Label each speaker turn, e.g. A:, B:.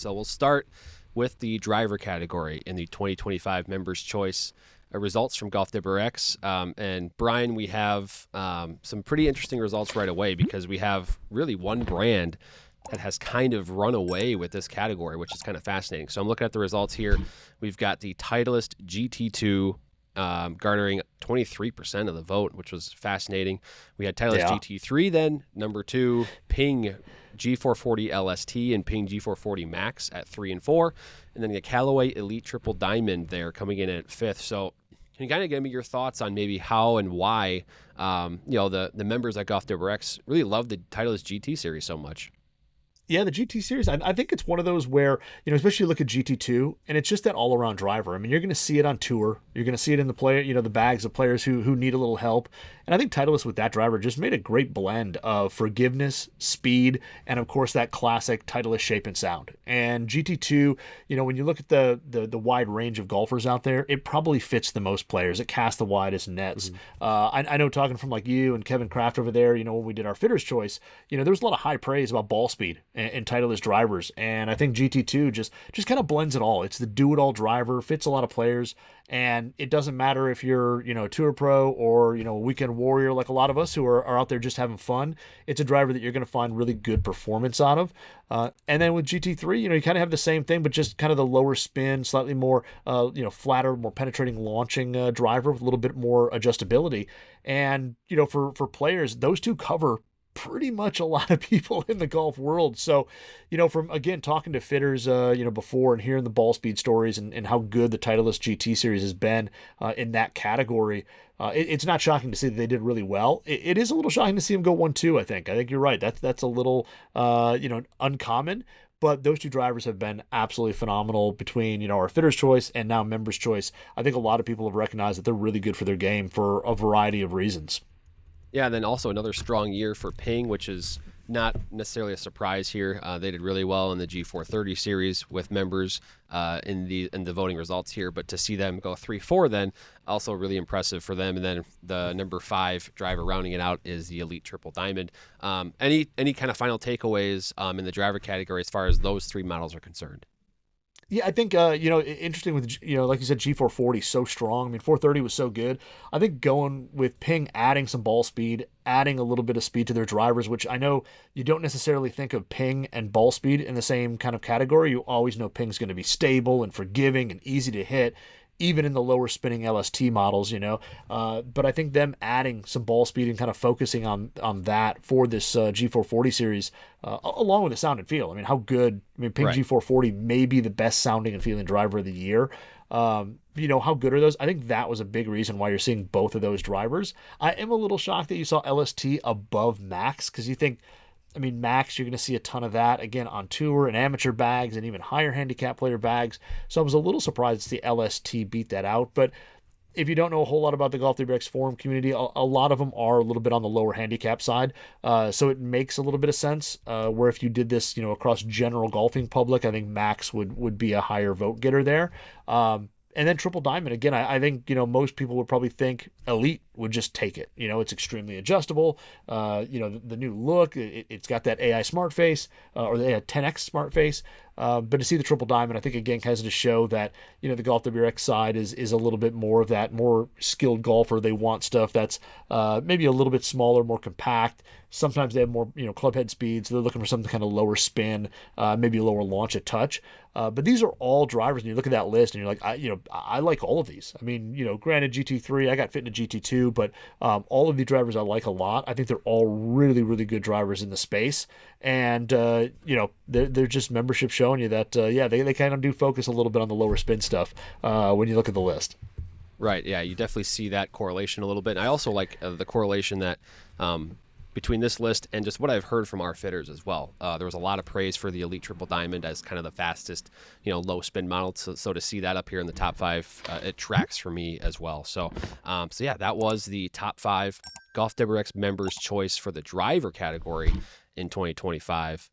A: So we'll start with the driver category in the 2025 Members Choice results from GolfWRX. And Brian, we have some pretty interesting results right away because we have really one brand that has kind of run away with this category, which is kind of fascinating. So I'm looking at the results here. We've got the Titleist GT2 garnering 23% of the vote, which was fascinating. We had Titleist GT3 then, number 2, Ping G440 LST and Ping G440 Max at 3 and 4, and then the Callaway Elyte Triple Diamond there coming in at 5th. So can you kind of give me your thoughts on maybe how and why the members at GolfWRX really love the Titleist GT series so much?
B: Yeah, the GT series, I think it's one of those where, especially look at GT2, and it's just that all-around driver. I mean, you're going to see it on tour. You're going to see it in the player, the bags of players who need a little help. And I think Titleist with that driver just made a great blend of forgiveness, speed, and of course that classic Titleist shape and sound. And GT2, when you look at the wide range of golfers out there, it probably fits the most players. It casts the widest nets. I know, talking from like you and Kevin Kraft over there, when we did our Fitters Choice, there was a lot of high praise about ball speed in Titleist drivers, and I think GT2 just kind of blends it all. It's the do-it-all driver, fits a lot of players, and it doesn't matter if you're a tour pro or a weekend warrior like a lot of us who are out there just having fun. It's a driver that you're going to find really good performance out of. And then with GT3, you kind of have the same thing, but just kind of the lower spin, slightly more flatter, more penetrating launching driver with a little bit more adjustability. And for players, those two cover pretty much a lot of people in the golf world. So, from, again, talking to fitters, before and hearing the ball speed stories and how good the Titleist GT series has been in that category, it's not shocking to see that they did really well. It is a little shocking to see them go 1-2, I think. I think you're right. That's a little, uncommon. But those two drivers have been absolutely phenomenal between, our Fitters Choice and now Members Choice. I think a lot of people have recognized that they're really good for their game for a variety of reasons.
A: Yeah, and then also another strong year for Ping, which is not necessarily a surprise here. They did really well in the G430 series with members in the voting results here, but to see them go 3-4 then, also really impressive for them. And then the number 5 driver rounding it out is the Elyte Triple Diamond. Any kind of final takeaways in the driver category as far as those 3 models are concerned?
B: Yeah, I think, interesting with, like you said, G440 so strong. I mean, 430 was so good. I think going with Ping, adding some ball speed, adding a little bit of speed to their drivers, which I know you don't necessarily think of Ping and ball speed in the same kind of category. You always know Ping's going to be stable and forgiving and easy to hit, even in the lower spinning LST models, but I think them adding some ball speed and kind of focusing on that for this G440 series, along with the sound and feel. I mean, how good, Ping G440 may be the best sounding and feeling driver of the year. How good are those? I think that was a big reason why you're seeing both of those drivers. I am a little shocked that you saw LST above Max, because you think, Max, you're going to see a ton of that, again, on tour and amateur bags and even higher handicap player bags. So I was a little surprised to see LST beat that out. But if you don't know a whole lot about the GolfWRX forum community, a lot of them are a little bit on the lower handicap side. So it makes a little bit of sense where if you did this, across general golfing public, I think Max would be a higher vote getter there. And then Triple Diamond, again, I think, most people would probably think Elyte would just take it. It's extremely adjustable. The new look, it's got that AI smart face, or the AI 10X smart face. But to see the Triple Diamond, I think, again, has to show that, the GolfWRX side is a little bit more of that more skilled golfer. They want stuff that's maybe a little bit smaller, more compact. Sometimes they have more, club head speed, so they're looking for something kind of lower spin, maybe a lower launch at touch. But these are all drivers, and you look at that list, and you're like, I like all of these. Granted, GT3, I got fit into GT2, but all of the drivers I like a lot. I think they're all really, really good drivers in the space. And, they're just membership showing you that, they kind of do focus a little bit on the lower spin stuff when you look at the list.
A: Right, yeah, you definitely see that correlation a little bit. And I also like the correlation that between this list and just what I've heard from our fitters as well. There was a lot of praise for the Elyte Triple Diamond as kind of the fastest, low spin model. So to see that up here in the top 5, it tracks for me as well. So yeah, that was the top 5 GolfWRX Members Choice for the driver category in 2025.